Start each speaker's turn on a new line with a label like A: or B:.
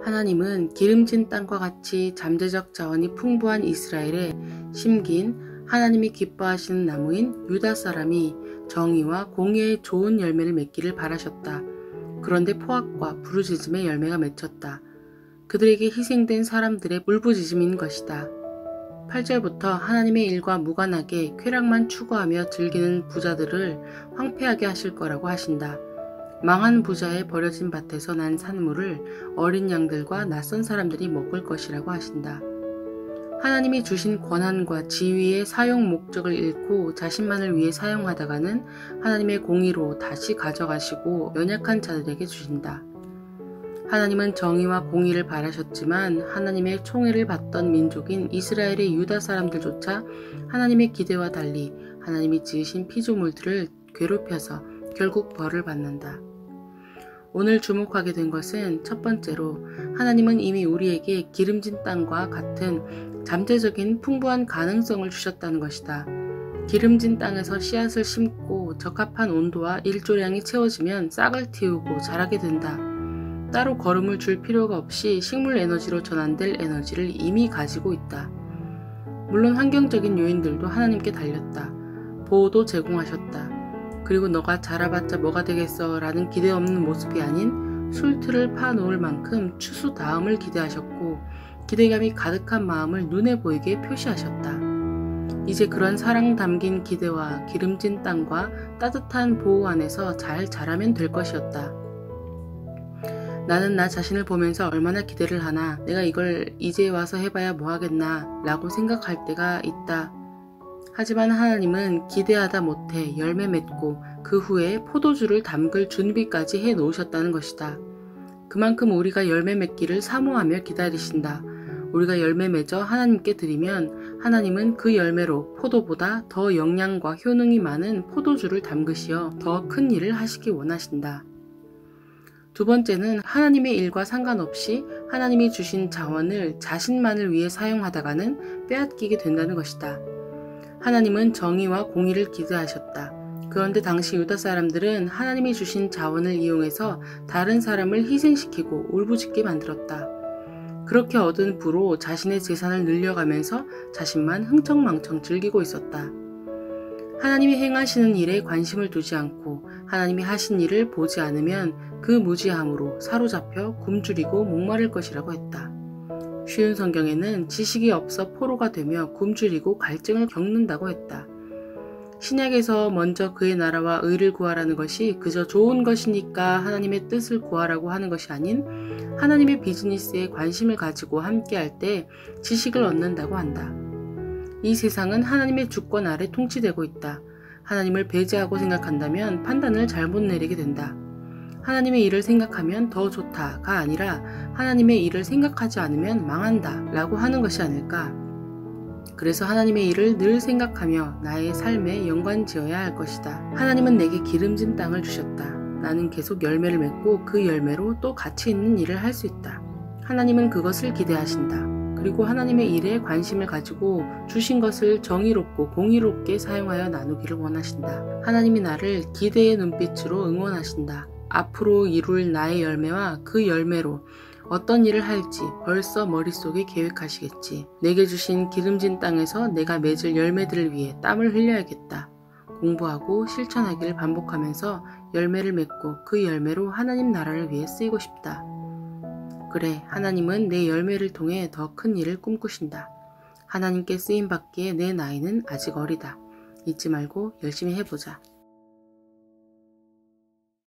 A: 하나님은 기름진 땅과 같이 잠재적 자원이 풍부한 이스라엘에 심긴 하나님이 기뻐하시는 나무인 유다 사람이 정의와 공의의 좋은 열매를 맺기를 바라셨다. 그런데 포악과 부르짖음의 열매가 맺혔다. 그들에게 희생된 사람들의 울부짖음인 것이다. 8절부터 하나님의 일과 무관하게 쾌락만 추구하며 즐기는 부자들을 황폐하게 하실 거라고 하신다. 망한 부자의 버려진 밭에서 난 산물을 어린 양들과 낯선 사람들이 먹을 것이라고 하신다. 하나님이 주신 권한과 지위의 사용 목적을 잃고 자신만을 위해 사용하다가는 하나님의 공의로 다시 가져가시고 연약한 자들에게 주신다. 하나님은 정의와 공의를 바라셨지만 하나님의 총애를 받던 민족인 이스라엘의 유다 사람들조차 하나님의 기대와 달리 하나님이 지으신 피조물들을 괴롭혀서 결국 벌을 받는다. 오늘 주목하게 된 것은 첫 번째로 하나님은 이미 우리에게 기름진 땅과 같은 잠재적인 풍부한 가능성을 주셨다는 것이다. 기름진 땅에서 씨앗을 심고 적합한 온도와 일조량이 채워지면 싹을 틔우고 자라게 된다. 따로 거름을 줄 필요가 없이 식물 에너지로 전환될 에너지를 이미 가지고 있다. 물론 환경적인 요인들도 하나님께 달렸다. 보호도 제공하셨다. 그리고 너가 자라봤자 뭐가 되겠어 라는 기대 없는 모습이 아닌 술틀을 파놓을 만큼 추수 다음을 기대하셨고 기대감이 가득한 마음을 눈에 보이게 표시하셨다. 이제 그런 사랑 담긴 기대와 기름진 땅과 따뜻한 보호 안에서 잘 자라면 될 것이었다. 나는 나 자신을 보면서 얼마나 기대를 하나, 내가 이걸 이제 와서 해봐야 뭐하겠나 라고 생각할 때가 있다. 하지만 하나님은 기대하다 못해 열매 맺고 그 후에 포도주를 담글 준비까지 해 놓으셨다는 것이다. 그만큼 우리가 열매 맺기를 사모하며 기다리신다. 우리가 열매 맺어 하나님께 드리면 하나님은 그 열매로 포도보다 더 영양과 효능이 많은 포도주를 담그시어 더 큰 일을 하시기 원하신다. 두 번째는 하나님의 일과 상관없이 하나님이 주신 자원을 자신만을 위해 사용하다가는 빼앗기게 된다는 것이다. 하나님은 정의와 공의를 기대하셨다. 그런데 당시 유다 사람들은 하나님이 주신 자원을 이용해서 다른 사람을 희생시키고 울부짖게 만들었다. 그렇게 얻은 부로 자신의 재산을 늘려가면서 자신만 흥청망청 즐기고 있었다. 하나님이 행하시는 일에 관심을 두지 않고 하나님이 하신 일을 보지 않으면 그 무지함으로 사로잡혀 굶주리고 목마를 것이라고 했다. 쉬운 성경에는 지식이 없어 포로가 되며 굶주리고 갈증을 겪는다고 했다. 신약에서 먼저 그의 나라와 의를 구하라는 것이 그저 좋은 것이니까 하나님의 뜻을 구하라고 하는 것이 아닌 하나님의 비즈니스에 관심을 가지고 함께할 때 지식을 얻는다고 한다. 이 세상은 하나님의 주권 아래 통치되고 있다. 하나님을 배제하고 생각한다면 판단을 잘못 내리게 된다. 하나님의 일을 생각하면 더 좋다가 아니라 하나님의 일을 생각하지 않으면 망한다 라고 하는 것이 아닐까. 그래서 하나님의 일을 늘 생각하며 나의 삶에 연관지어야 할 것이다. 하나님은 내게 기름진 땅을 주셨다. 나는 계속 열매를 맺고 그 열매로 또 가치 있는 일을 할 수 있다. 하나님은 그것을 기대하신다. 그리고 하나님의 일에 관심을 가지고 주신 것을 정의롭고 공의롭게 사용하여 나누기를 원하신다. 하나님이 나를 기대의 눈빛으로 응원하신다. 앞으로 이룰 나의 열매와 그 열매로 어떤 일을 할지 벌써 머릿속에 계획하시겠지. 내게 주신 기름진 땅에서 내가 맺을 열매들을 위해 땀을 흘려야겠다. 공부하고 실천하기를 반복하면서 열매를 맺고 그 열매로 하나님 나라를 위해 쓰이고 싶다. 그래, 하나님은 내 열매를 통해 더 큰 일을 꿈꾸신다. 하나님께 쓰임받기에 내 나이는 아직 어리다. 잊지 말고 열심히 해보자.